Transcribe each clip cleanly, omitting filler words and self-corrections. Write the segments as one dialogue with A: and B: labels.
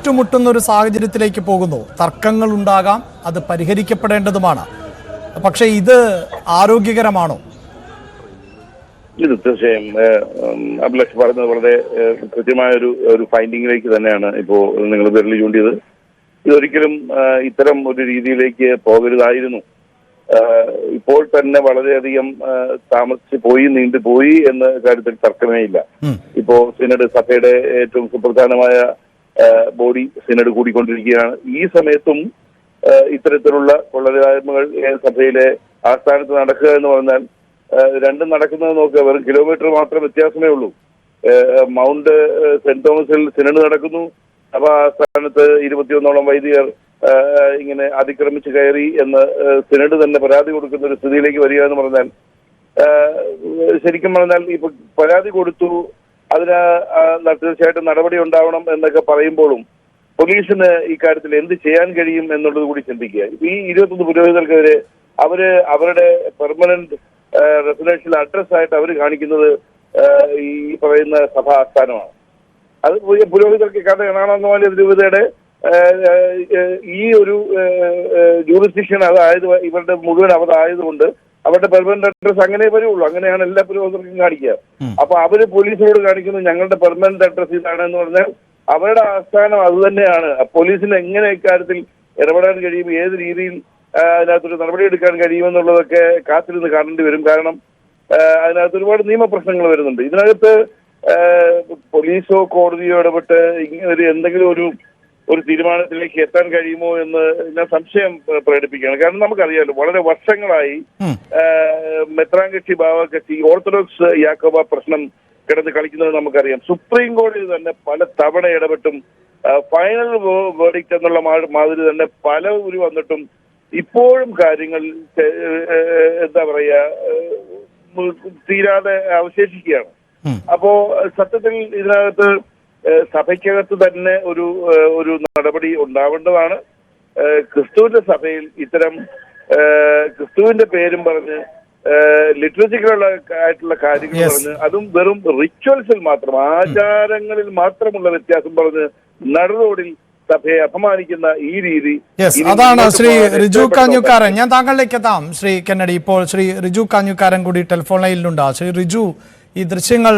A: ഏറ്റുമുട്ടുന്ന ഒരു സാഹചര്യത്തിലേക്ക് പോകുന്നു. തർക്കങ്ങൾ ഉണ്ടാകാം, അത് പരിഹരിക്കപ്പെടേണ്ടതുമാണ്. പക്ഷേ ഇത് ആരോഗ്യകരമാണോ?
B: ഇത് തീർച്ചയായും അഭിലാഷ് പറഞ്ഞത് വളരെ കൃത്യമായ ഒരു ഫൈൻഡിങ്ങിലേക്ക് തന്നെയാണ് ഇപ്പോൾ നിങ്ങൾ വിരൽ ചൂണ്ടിയത്. ഇതൊരിക്കലും ഇത്തരം ഒരു രീതിയിലേക്ക് പോകരുതായിരുന്നു. ഇപ്പോൾ തന്നെ വളരെയധികം താമസിച്ച് പോയി, നീണ്ടുപോയി എന്ന കാര്യത്തിൽ തർക്കമേ ഇല്ല. ഇപ്പോ സിനഡ്, സഭയുടെ ഏറ്റവും സുപ്രധാനമായ ബോഡി സിനഡ് കൂടിക്കൊണ്ടിരിക്കുകയാണ്. ഈ സമയത്തും ഇത്തരത്തിലുള്ള കൊള്ളരുതായ്മകൾ സഭയിലെ ആസ്ഥാനത്ത് നടക്കുക എന്ന് പറഞ്ഞാൽ രണ്ടും നടക്കുന്നത് നോക്കുക, വെറും കിലോമീറ്റർ മാത്രം വ്യത്യാസമേ ഉള്ളൂ. മൗണ്ട് സെന്റ് തോമസിൽ സിനഡ് നടക്കുന്നു. സഭ ആസ്ഥാനത്ത് 21ഓളം വൈദികർ ഇങ്ങനെ അതിക്രമിച്ച് കയറി എന്ന് സിനഡ് തന്നെ പരാതി കൊടുക്കുന്ന ഒരു സ്ഥിതിയിലേക്ക് വരിക എന്ന് പറഞ്ഞാൽ, ശരിക്കും പറഞ്ഞാൽ ഇപ്പൊ പരാതി കൊടുത്തു, അതിന് തീർച്ചയായിട്ടും നടപടി ഉണ്ടാവണം എന്നൊക്കെ പറയുമ്പോഴും പോലീസിന് ഇക്കാര്യത്തിൽ എന്ത് ചെയ്യാൻ കഴിയും എന്നുള്ളത് കൂടി ചിന്തിക്കുക. ഈ 21 പുരോഹിതർക്കെതിരെ അവരുടെ പെർമനന്റ് റെസിഡൻഷ്യൽ അഡ്രസ് ആയിട്ട് അവർ കാണിക്കുന്നത് ഈ പറയുന്ന സഭാ ആസ്ഥാനമാണ്. അത് പുരോഹിതർക്ക് കഥ കാണാമെന്ന രൂപതയുടെ ഈ ഒരു ജൂറിസ്ഡിക്ഷൻ അതായത് ഇവരുടെ മുഴുവൻ അതായതുകൊണ്ട് അവരുടെ പെർമനന്റ് അഡ്രസ് അങ്ങനെ വരുള്ളൂ. അങ്ങനെയാണ് എല്ലാ പുരോഹിതർക്കും കാണിക്കുക. അപ്പൊ അവര് പോലീസിനോട് കാണിക്കുന്നു ഞങ്ങളുടെ പെർമനന്റ് അഡ്രസ് ഇതാണെന്ന് പറഞ്ഞാൽ അവരുടെ ആസ്ഥാനം അത് തന്നെയാണ്. പോലീസിന് എങ്ങനെ ഇക്കാര്യത്തിൽ ഇടപെടാൻ കഴിയും, ഏത് രീതിയിൽ അതിനകത്തൊരു നടപടിയെടുക്കാൻ കഴിയുമെന്നുള്ളതൊക്കെ കാത്തിരുന്ന് കാണേണ്ടി വരും. കാരണം അതിനകത്ത് ഒരുപാട് നിയമപ്രശ്നങ്ങൾ വരുന്നുണ്ട്. ഇതിനകത്ത് പോലീസോ കോടതിയോ ഇടപെട്ട് ഇങ്ങനെ എന്തെങ്കിലും ഒരു തീരുമാനത്തിലേക്ക് എത്താൻ കഴിയുമോ എന്ന് ഞാൻ സംശയം പ്രകടിപ്പിക്കുകയാണ്. കാരണം നമുക്കറിയാലോ, വളരെ വർഷങ്ങളായി മെത്രാൻകക്ഷി, ഭാവകക്ഷി, ഓർത്തഡോക്സ് യാക്കോബ പ്രശ്നം കിടന്ന് കളിക്കുന്നത് നമുക്കറിയാം. സുപ്രീം കോടതി തന്നെ പല തവണ ഇടപെട്ടും ഫൈനൽ വേർഡിക്റ്റ് എന്നുള്ള മാതിരി തന്നെ പല വന്നിട്ടും ഇപ്പോഴും കാര്യങ്ങൾ എന്താ പറയാ തീരാതെ അവശേഷിക്കുകയാണ്. അപ്പോ സത്യത്തിൽ ഇതിനകത്ത് സഭയ്ക്കകത്ത് തന്നെ ഒരു നടപടി ഉണ്ടാവേണ്ടതാണ്. ക്രിസ്തുവിന്റെ സഭയിൽ ഇത്തരം ക്രിസ്തുവിന്റെ പേരും പറഞ്ഞ് ലിറ്ററേച്ചറുകളായിട്ടുള്ള കാര്യങ്ങൾ പറഞ്ഞ്, അതും വെറും റിച്വൽസിൽ മാത്രം, ആചാരങ്ങളിൽ മാത്രമുള്ള വ്യത്യാസം പറഞ്ഞ് നടുറോഡിൽ സഭയെ അപമാനിക്കുന്ന ഈ രീതി,
A: അതാണ് ശ്രീ റിജു കാഞ്ഞുകാരൻ. ഞാൻ താങ്കളിലേക്ക് എത്താം ശ്രീ കെന്നഡി. ഇപ്പോൾ ശ്രീ റിജു കാഞ്ഞുകാരൻ കൂടി ടെലിഫോൺ ലൈനിലുണ്ട്. ശ്രീ റിജു, ഈ ദൃശ്യങ്ങൾ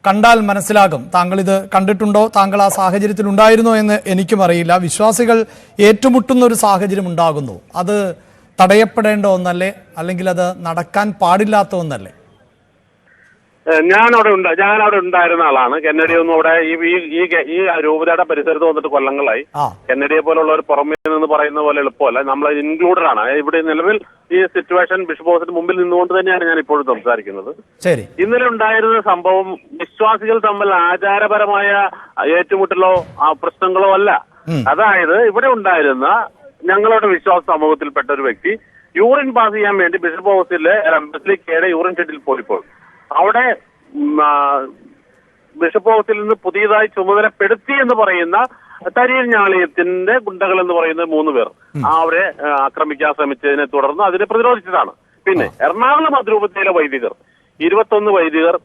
A: കണ്ടാൽ മനസ്സിലാകും. താങ്കൾ ഇത് കണ്ടിട്ടുണ്ടോ? താങ്കൾ ആ സാഹചര്യത്തിൽ ഉണ്ടായിരുന്നോ എന്ന് എനിക്കും അറിയില്ല. വിശ്വാസികൾ ഏറ്റുമുട്ടുന്ന ഒരു സാഹചര്യം ഉണ്ടാകുന്നു. അത് തടയപ്പെടേണ്ട ഒന്നല്ലേ, അല്ലെങ്കിൽ അത് നടക്കാൻ പാടില്ലാത്ത ഒന്നല്ലേ?
C: ഞാനവിടെ ഉണ്ടായിരുന്ന ആളാണ്. കെന്നഡിയെ ഒന്നും അവിടെ ഈ രൂപതയുടെ പരിസരത്ത് വന്നിട്ട് കൊല്ലങ്ങളായി. കെന്നഡിയെ പോലുള്ള ഒരു പുറമേ നിന്ന് പറയുന്ന പോലെ എളുപ്പമല്ല. നമ്മൾ ഇൻക്ലൂഡഡ് ആണ്. ഇവിടെ നിലവിൽ ഈ സിറ്റുവേഷൻ ബിഷപ്പ് ഹൗസിന് മുമ്പിൽ നിന്നുകൊണ്ട് തന്നെയാണ് ഞാൻ ഇപ്പോഴും സംസാരിക്കുന്നത്. ഇന്നലെ ഉണ്ടായിരുന്ന സംഭവം വിശ്വാസികൾ തമ്മിൽ ആചാരപരമായ ഏറ്റുമുട്ടലോ പ്രശ്നങ്ങളോ അല്ല. അതായത് ഇവിടെ ഉണ്ടായിരുന്ന ഞങ്ങളുടെ വിശ്വാസ സമൂഹത്തിൽപ്പെട്ട ഒരു വ്യക്തി യൂറിൻ പാസ് ചെയ്യാൻ വേണ്ടി ബിഷപ്പ് ഹൗസിലെ ബസിലിക്കയുടെ യൂറിൻ ഷെഡിൽ പോയപ്പോൾ അവിടെ ബിഷപ്പ് ഹൗസിൽ നിന്ന് പുതിയതായി ചുമതലപ്പെടുത്തി എന്ന് പറയുന്ന തരിയൽ ഞാളിയത്തിന്റെ ഗുണ്ടകൾ എന്ന് പറയുന്ന 3 പേർ അവരെ ആക്രമിക്കാൻ ശ്രമിച്ചതിനെ തുടർന്ന് അതിനെ പ്രതിരോധിച്ചതാണ്. പിന്നെ എറണാകുളം അതിരൂപതയിലെ വൈദികർ 21 വൈദികർ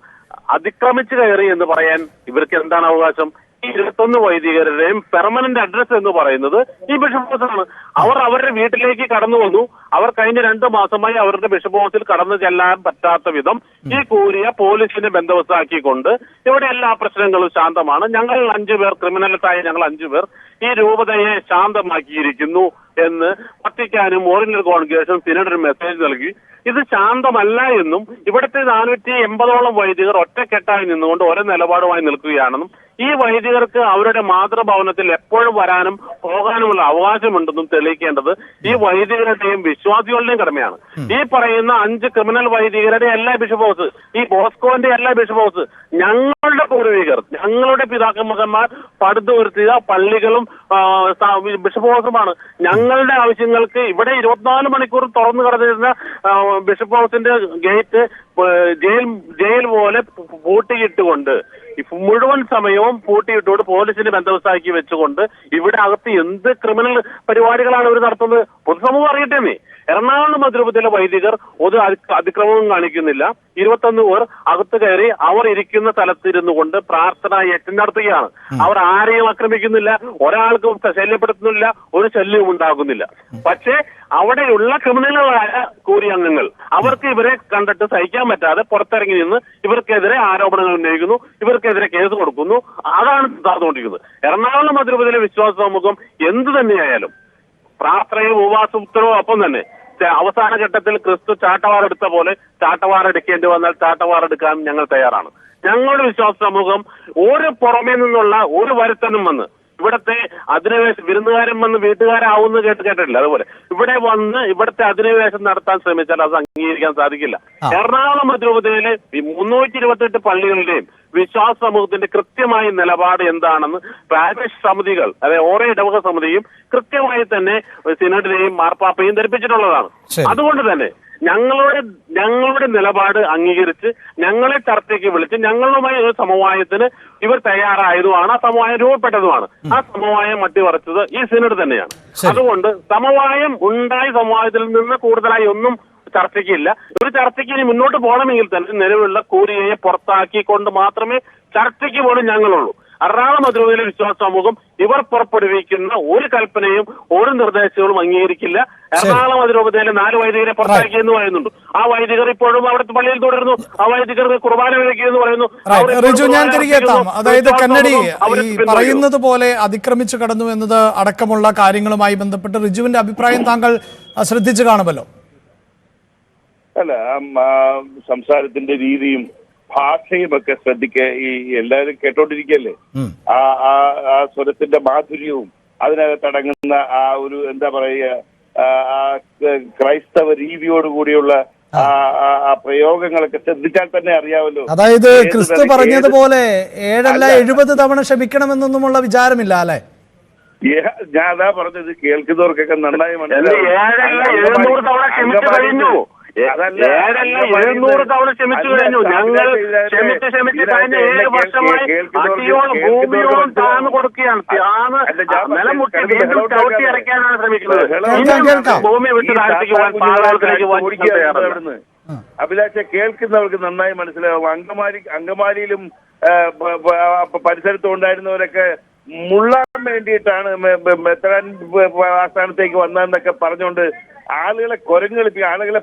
C: അതിക്രമിച്ചു കയറി എന്ന് പറയാൻ ഇവർക്ക് എന്താണ് അവകാശം? ഈ 21 വൈദികരുടെയും പെർമനന്റ് അഡ്രസ് എന്ന് പറയുന്നത് ഈ ബിഷപ്പ് ഹൗസാണ്. അവർ അവരുടെ വീട്ടിലേക്ക് കടന്നു വന്നു. അവർ കഴിഞ്ഞ 2 മാസമായി അവരുടെ ബിഷപ്പ് ഹൗസിൽ കടന്നു ചെല്ലാൻ പറ്റാത്ത വിധം ഈ കൂരിയ പോലീസിനെ ബന്ദോബസ്താക്കിക്കൊണ്ട് ഇവിടെ എല്ലാ പ്രശ്നങ്ങളും ശാന്തമാണ്. ഞങ്ങൾ 5 പേർ, ക്രിമിനൽസായ ഞങ്ങൾ 5 പേർ ഈ രൂപതയെ ശാന്തമാക്കിയിരിക്കുന്നു എന്ന് വത്തിക്കാനും ഓറിയന്റൽ കോൺഗ്രസും സിനഡ് മെസ്സേജ് നൽകി. ഇത് ശാന്തമല്ല എന്നും ഇവിടുത്തെ 480ഓളം വൈദികർ ഒറ്റക്കെട്ടായി നിന്നുകൊണ്ട് ഒരേ നിലപാടുമായി നിൽക്കുകയാണെന്നും ഈ വൈദികർക്ക് അവരുടെ മാതൃഭവനത്തിൽ എപ്പോഴും വരാനും പോകാനുമുള്ള അവകാശമുണ്ടെന്നും തെളിയിക്കേണ്ടത് ഈ വൈദികരുടെയും വിശ്വാസികളുടെയും കടമയാണ്. ഈ പറയുന്ന 5 ക്രിമിനൽ വൈദികരുടെ എല്ലാ ബിഷപ്പ് ഹൗസ്, ഈ ബോസ്കോന്റെ എല്ലാ ബിഷപ്പ് ഹൗസ് ഞങ്ങളുടെ പൂർവികർ, ഞങ്ങളുടെ പിതാക്കന്മാർ പടുത്തുയർത്തിയ പള്ളികളും ബിഷപ്പ് ഹൗസുമാണ്. ഞങ്ങളുടെ ആവശ്യങ്ങൾക്ക് ഇവിടെ 24 മണിക്കൂർ തുറന്നു കിടന്നിരുന്ന ബിഷപ്പ് ഹൗസിന്റെ ഗേറ്റ് ജയിൽ പോലെ പൂട്ടിയിട്ടുകൊണ്ട് മുഴുവൻ സമയവും പൂട്ടിയിട്ടുകൊണ്ട് പോലീസിനെ ബന്ദോബസ്താക്കി വെച്ചുകൊണ്ട് ഇവിടെ അകത്ത് എന്ത് ക്രിമിനൽ പരിപാടികളാണ് ഇവർ നടത്തുന്നത്? പൊതുസമൂഹം അറിയട്ടെ. എറണാകുളം അതിരൂപതയിലെ വൈദികർ ഒരു അതിക്രമവും കാണിക്കുന്നില്ല. 21 പേർ അകത്ത് കയറി അവർ ഇരിക്കുന്ന സ്ഥലത്തിരുന്നു കൊണ്ട് പ്രാർത്ഥന യജ്ഞം നടത്തുകയാണ്. അവർ ആരെയും ആക്രമിക്കുന്നില്ല, ഒരാൾക്കും ശല്യപ്പെടുത്തുന്നില്ല, ഒരു ശല്യവും ഉണ്ടാകുന്നില്ല. പക്ഷേ അവിടെയുള്ള ക്രിമിനലുകളായ കൂരി അംഗങ്ങൾ അവർക്ക് ഇവരെ കണ്ടിട്ട് സഹിക്കാൻ പറ്റാതെ പുറത്തിറങ്ങി നിന്ന് ഇവർക്കെതിരെ ആരോപണങ്ങൾ ഉന്നയിക്കുന്നു, ഇവർക്കെതിരെ കേസ് കൊടുക്കുന്നു. അതാണ് നടന്നുകൊണ്ടിരിക്കുന്നത്. എറണാകുളം അതിരൂപതയിലെ വിശ്വാസ സമൂഹം എന്ത് തന്നെയായാലും പ്രാർത്ഥനയും ഉപവാസവും ഒപ്പം തന്നെ അവസാന ഘട്ടത്തിൽ ക്രിസ്തു ചാട്ടവാറെടുത്ത പോലെ ചാട്ടവാറെടുക്കേണ്ടി വന്നാൽ ചാട്ടവാറെടുക്കാൻ ഞങ്ങൾ തയ്യാറാണ്. ഞങ്ങളുടെ വിശ്വാസ സമൂഹം ഒരു പുറമേ നിന്നുള്ള ഒരു വരുത്തനും വന്ന് ഇവിടത്തെ അധിനിവേശം വിരുന്നുകാരൻ വന്ന് വീട്ടുകാരാവുന്ന കേട്ടിട്ടില്ല. അതുപോലെ ഇവിടെ വന്ന് ഇവിടത്തെ അധിനിവേശം നടത്താൻ ശ്രമിച്ചാൽ അത് അംഗീകരിക്കാൻ സാധിക്കില്ല. എറണാകുളം അതിരൂപതയിലെ 328 പള്ളികളുടെയും വിശ്വാസ സമൂഹത്തിന്റെ കൃത്യമായ നിലപാട് എന്താണെന്ന് പാരിഷ് സമിതികൾ, അതായത് ഓരോ ഇടവക സമിതിയും കൃത്യമായി തന്നെ സിനഡിനെയും മാർപ്പാപ്പയും ധരിപ്പിച്ചിട്ടുള്ളതാണ്. അതുകൊണ്ട് തന്നെ ഞങ്ങളുടെ നിലപാട് അംഗീകരിച്ച് ഞങ്ങളെ ചർച്ചയ്ക്ക് വിളിച്ച് ഞങ്ങളുമായി ഒരു സമവായത്തിന് ഇവർ തയ്യാറായതുമാണ്. ആ സമവായം രൂപപ്പെട്ടതുമാണ്. ആ സമവായം മട്ടിമറിച്ചത് ഈ സിനഡ് തന്നെയാണ്. അതുകൊണ്ട് സമവായം ഉണ്ടായി സമവായത്തിൽ നിന്ന് കൂടുതലായി ഒന്നും ചർച്ചയ്ക്കില്ല. ഒരു ചർച്ചയ്ക്ക് ഇനി മുന്നോട്ട് പോകണമെങ്കിൽ തന്നെ നിലവിലുള്ള കൂരിയെ പുറത്താക്കിക്കൊണ്ട് മാത്രമേ ചർച്ചയ്ക്ക് പോലും ഞങ്ങളുള്ളൂ. എറണാകുളം അതിരൂപതയിലെ വിശ്വാസ സമൂഹം ഇവർ പുറപ്പെടുവിക്കുന്ന ഒരു കൽപ്പനയും ഒരു നിർദ്ദേശങ്ങളും അംഗീകരിക്കില്ല. എറണാകുളം അതിരൂപതയിലെ 4 വൈദികരെ പുറത്താക്കി എന്ന് പറയുന്നുണ്ട്. ആ വൈദികർ ഇപ്പോഴും അവിടുത്തെ പള്ളിയിൽ തുടരുന്നു. ആ വൈദികർക്ക് കുർബാന കഴിക്കുമെന്ന് പറയുന്നു.
A: റിജു, ഞാൻ തിരികെ എത്താം. അതായത് കന്നഡി ഈ പറയുന്നത് പോലെ അതിക്രമിച്ചു കടന്നു എന്നത് അടക്കമുള്ള കാര്യങ്ങളുമായി ബന്ധപ്പെട്ട് റിജുവിന്റെ അഭിപ്രായം താങ്കൾ ശ്രദ്ധിച്ചു കാണുമല്ലോ.
B: അല്ല, സംസാരത്തിന്റെ രീതിയും ഭാഷയും ഒക്കെ ഈ എല്ലാവരും കേട്ടോണ്ടിരിക്കല്ലേ. ആ സ്വരത്തിന്റെ മാധുര്യവും അതിനകത്തടങ്ങുന്ന ആ ഒരു എന്താ പറയുക, ക്രൈസ്തവ രീതിയോടുകൂടിയുള്ള ആ പ്രയോഗങ്ങളൊക്കെ ശ്രദ്ധിച്ചാൽ തന്നെ അറിയാമല്ലോ.
A: അതായത് ക്രിസ്തു പറഞ്ഞതുപോലെ 7 70 തവണ ക്ഷമിക്കണമെന്നൊന്നുമുള്ള വിചാരമില്ല അല്ലെ?
B: ഞാൻ അതാ പറഞ്ഞത്, കേൾക്കുന്നവർക്കൊക്കെ നന്നായി മനസ്സിലാവും.
C: 700 തവണ ക്ഷമിച്ചു കഴിഞ്ഞു. 700 തവണ ക്ഷമിച്ചു കഴിഞ്ഞു. ഞങ്ങൾ ക്ഷമിച്ച് കഴിഞ്ഞ 7 വർഷമായി അടിയോളം ഭൂമിയോളം താഴ്ന്നു കൊടുക്കുകയാണ്. നിലമുട്ടി വീണ്ടും ചവിട്ടി അടയ്ക്കാനാണ് ശ്രമിക്കുന്നത്. ഭൂമി വിട്ട് താഴ്ത്തേക്ക് പോകാൻ പാതാളത്തിലേക്ക് പോകാൻ.
B: അഭിലാഷ, കേൾക്കുന്നവർക്ക് നന്നായി മനസ്സിലാവും. അങ്കമാലിയിലും പരിസരത്തും ഉണ്ടായിരുന്നവരൊക്കെ മുള്ളാൻ വേണ്ടിയിട്ടാണ് മെത്രാൻ ആസ്ഥാനത്തേക്ക് വന്നതെന്നൊക്കെ പറഞ്ഞുകൊണ്ട് ആളുകളെ കുരങ്ങളിപ്പി, ആളുകളെ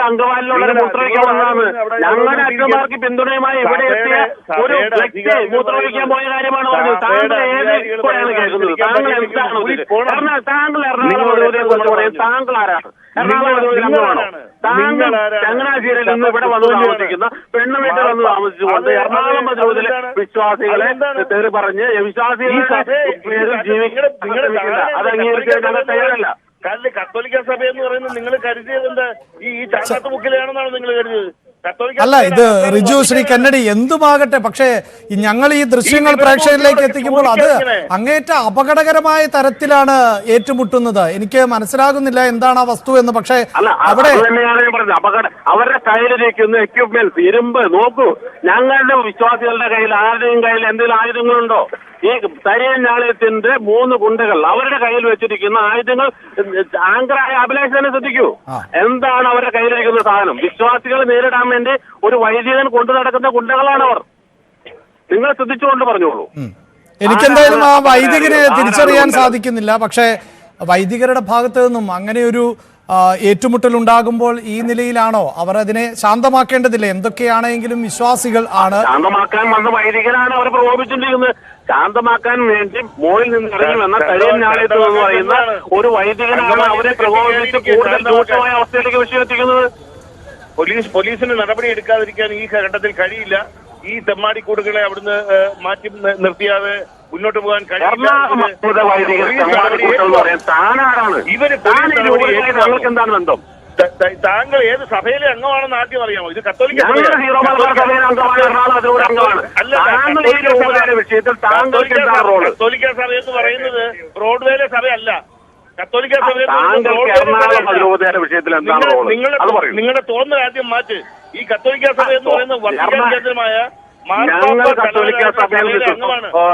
C: അങ്കമാലിയിലുള്ള മൂത്രമൊഴിക്കാൻ വന്നതാണ്. ഞങ്ങളുടെ അച്ഛന്മാർക്ക് പിന്തുണയുമായി ഇവിടെ എത്തിയ ഒരു വ്യക്തി മൂത്രമൊഴിക്കാൻ പോയ കാര്യമാണ് പറഞ്ഞത്. താങ്കൾ ഏത് ഇപ്പോഴാണ് കേൾക്കുന്നത്? താങ്കൾ എന്താണ് താങ്കൾ എറണാകുളം താങ്കൾ ആരാണ്? എറണാകുളം താങ്കൾ ചങ്ങനാശ്ശേരിയിൽ നിന്ന് ഇവിടെ വന്ന് താമസിക്കുന്ന പെണ്ണു വീട്ടിൽ വന്ന് താമസിച്ചുകൊണ്ട് എറണാകുളം അതിരൂപതയിലെ വിശ്വാസികളെ തെറി പറഞ്ഞ് വിശ്വാസികളുടെ പേരിൽ ജീവിക്കുന്ന അത് അംഗീകരിക്കാൻ ഞങ്ങൾ തയ്യാറല്ല.
B: കത്തോലിക്ക സഭ എന്ന് പറയുന്നത് നിങ്ങൾ കരുതിയത് എന്താ? ഈ ചാത്താത്ത ബുക്കിലാണെന്നാണ് നിങ്ങൾ കരുതിയത്?
A: അല്ല, ഇത് റിജു, ശ്രീ കന്നഡി എന്തുമാകട്ടെ, പക്ഷേ ഞങ്ങൾ ഈ ദൃശ്യങ്ങൾ പ്രേക്ഷകരിലേക്ക് എത്തിക്കുമ്പോൾ അത് അങ്ങേറ്റ അപകടകരമായ തരത്തിലാണ് ഏറ്റുമുട്ടുന്നത്. എനിക്ക് മനസ്സിലാകുന്നില്ല എന്താണ് ആ വസ്തു എന്ന്. പക്ഷേ അവിടെ
C: അവരുടെ കയ്യിലിരിക്കുന്ന എക്യുപ്മെന്റ്സ്, ഇരുമ്പ് നോക്കൂ. ഞങ്ങളുടെ വിശ്വാസികളുടെ കയ്യിൽ ആരുടെയും കയ്യിൽ എന്തെങ്കിലും ആയുധങ്ങളുണ്ടോ? ഈ തരിയൻ ഞാളയത്തിന്റെ 3 ഗുണ്ടകൾ അവരുടെ കയ്യിൽ വെച്ചിരിക്കുന്ന ആയുധങ്ങൾ ആങ്കറായ അഭിലാഷ് തന്നെ ശ്രദ്ധിക്കൂ. എന്താണ് അവരുടെ കയ്യിലിരിക്കുന്ന സാധനം? വിശ്വാസികളെ നേരിടാൻ വേണ്ടി ഒരു വൈദികൻ കൊണ്ടു നടക്കുന്ന ഗുണ്ടകളാണ് അവർ. നിങ്ങൾ ശ്രദ്ധിച്ചുകൊണ്ട് പറഞ്ഞോളൂ.
A: എനിക്കെന്തായാലും ആ വൈദികരെ തിരിച്ചറിയാൻ സാധിക്കുന്നില്ല. പക്ഷേ വൈദികരുടെ ഭാഗത്തു നിന്നും അങ്ങനെയൊരു ഏറ്റുമുട്ടൽ ഉണ്ടാകുമ്പോൾ ഈ നിലയിലാണോ അവർ അതിനെ ശാന്തമാക്കേണ്ടതില്ല? എന്തൊക്കെയാണെങ്കിലും വിശ്വാസികൾ ആണ്.
C: ശാന്തമാക്കാൻ വന്ന വൈദികരാണ് അവർ പ്രകോപിച്ചിരിക്കുന്നത്. ശാന്തമാക്കാൻ വേണ്ടി മോളിൽ നിന്ന് ഇറങ്ങി വന്ന തരിയൻ ഞാളയത്ത് എന്ന് പറയുന്ന ഒരു വൈദികനാണ് അവരെ പ്രകോപിപ്പിച്ച് കൂടുതൽ രൂക്ഷമായ അവസ്ഥയിലേക്ക് വിഷയെത്തിക്കുന്നത്.
B: പോലീസിന് നടപടി എടുക്കാതിരിക്കാൻ ഈ ഘട്ടത്തിൽ കഴിയില്ല. ഈ തെമ്മാടിക്കൂടുകളെ അവിടുന്ന് മാറ്റി നിർത്തിയാതെ മുന്നോട്ട് പോകാൻ കഴിയില്ല.
C: എന്താണ് ബന്ധം?
B: താങ്കൾ ഏത് സഭയിലെ അംഗമാണെന്ന് ആദ്യം അറിയാമോ? ഇത് കത്തോലിക്ക കത്തോലിക്ക സഭ എന്ന് പറയുന്നത് ബ്രോഡ്വേയിലെ സഭയല്ല. കത്തോലിക്ക സഭ നിങ്ങളുടെ തോന്നൽ ആദ്യം മാറ്റ്. ഈ കത്തോലിക്ക സഭ എന്ന് പറയുന്നത് വത്തിക്കാൻ കേന്ദ്രമായ
C: ഞങ്ങൾ കത്തോലിക്ക സഭയിൽ നിൽക്കും,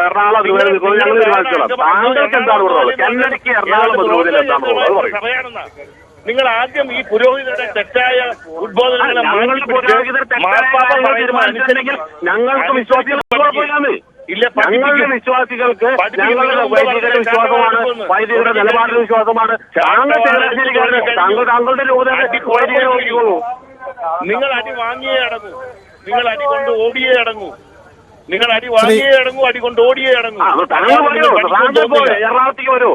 C: എറണാകുളം അതിരൂപതയിൽ നിൽക്കും, ഞങ്ങൾ തീരുമാനിച്ചോളാം. താങ്കൾക്ക് എന്താണ് പറയുന്നത്? കന്നഡയ്ക്ക് എറണാകുളം അതിരൂപതയിൽ എന്താണ് പറയുന്നത്?
D: സഭയാണെന്ന നിങ്ങൾ ആദ്യം ഈ പുരോഹിതരുടെ തെറ്റായ ഉദ്ബോധനങ്ങളെ
C: ഞങ്ങൾക്ക് വിശ്വാസികൾ
D: ഇല്ല,
C: ഞങ്ങളുടെ വിശ്വാസികൾക്ക് ഞങ്ങളുടെ വൈദികരുടെ വിശ്വാസമാണ്, വൈദികരുടെ നിലപാടിന്റെ വിശ്വാസമാണ്. താങ്കളുടെ രൂപതയോളൂ.
D: നിങ്ങൾ അടി വാങ്ങിയേ അടങ്ങൂ, നിങ്ങൾ അടി കൊണ്ട് ഓടിയേ അടങ്ങൂ, നിങ്ങൾ അടി വാങ്ങിയേ അടങ്ങൂ, അടി കൊണ്ട് ഓടിയേ അടങ്ങൂ.
C: എറണാകുളത്തേക്ക് വരൂ.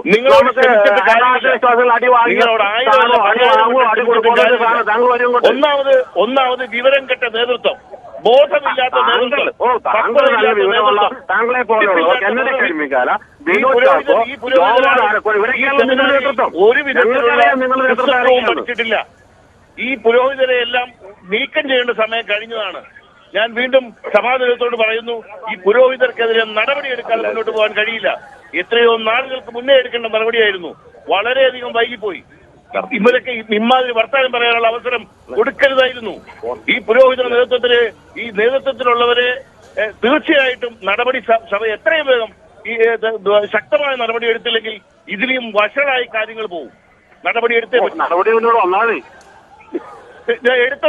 D: ഒന്നാമത് വിവരം കെട്ട നേതൃത്വം, ബോധമില്ലാത്ത നേതൃത്വം,
C: താങ്കളെ പോലെയുള്ള
D: ഒരു വിധത്തിലുള്ള പഠിച്ചിട്ടില്ല. ഈ പുരോഹിതരെ എല്ലാം നീക്കം ചെയ്യേണ്ട സമയം കഴിഞ്ഞതാണ്. ഞാൻ വീണ്ടും സമാധാനത്തോട് പറയുന്നു, ഈ പുരോഹിതർക്കെതിരെ നടപടിയെടുക്കാതെ മുന്നോട്ട് പോകാൻ കഴിയില്ല. എത്രയോ നാളുകൾക്ക് മുന്നേ എടുക്കേണ്ട നടപടിയായിരുന്നു, വളരെയധികം വൈകിപ്പോയി. ഇവരൊക്കെ ഇമാതിരി വർത്തമാനം പറയാനുള്ള അവസരം കൊടുക്കരുതായിരുന്നു. ഈ പുരോഹിത നേതൃത്വത്തിലുള്ളവരെ തീർച്ചയായിട്ടും നടപടി സഭ എത്രയും വേഗം ഈ ശക്തമായ നടപടി എടുത്തില്ലെങ്കിൽ ഇതിലും വഷളായി കാര്യങ്ങൾ പോകും. നടപടി എടുത്ത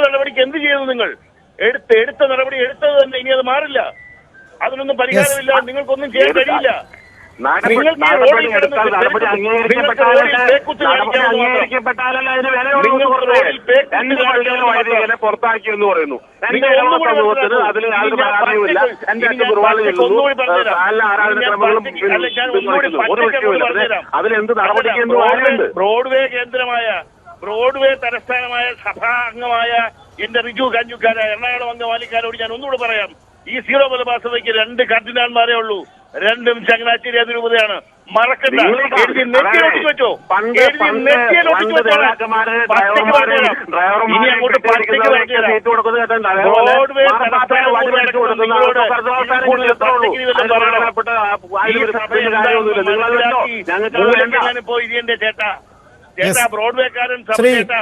D: നടപടിക്ക് എന്ത് ചെയ്തു നിങ്ങൾ? എടുത്ത നടപടി എടുത്തത് തന്നെ, ഇനി അത് മാറില്ല. അതിനൊന്നും പരിഹാരമില്ല, നിങ്ങൾക്കൊന്നും ചെയ്യാൻ കഴിയില്ല.
C: വൈദികനെ പുറത്താക്കി എന്ന് പറയുന്നു. എന്റെ സമൂഹത്തിന് അതിൽ യാതൊരു പരാതിയുമില്ല. എന്റെ ആരാധനക്രമങ്ങളും ഒരു വിഷയമില്ല. അതിലെന്ത് നടപടിക്ക് എന്ന് പറയുന്നുണ്ട്.
D: ബ്രോഡ്വേ തലസ്ഥാനമായ സഭാ അംഗമായ എന്റെ റിജു കാഞ്ഞുക്കാര, എറണാകുളം അംഗമാലിക്കാരോട് ഞാൻ ഒന്നുകൂടെ പറയാം, ഈ സീറോ മലബാർ സഭയ്ക്ക് 2 കർദിനാൾമാരേ ഉള്ളൂ, രണ്ടും ചങ്ങനാശ്ശേരി അതിരൂപതയാണ്. മറക്കണ്ട, എഴുതി നെറ്റിയിലൊട്ടിച്ച് വെച്ചോ, ഇനി അങ്ങോട്ട് പട്ടിക്ക് ബ്രോഡ്വേ ഇരിയന്റെ ചേട്ടാ, ബ്രോഡ്വേക്കാരൻ സഭ ചേട്ടാ.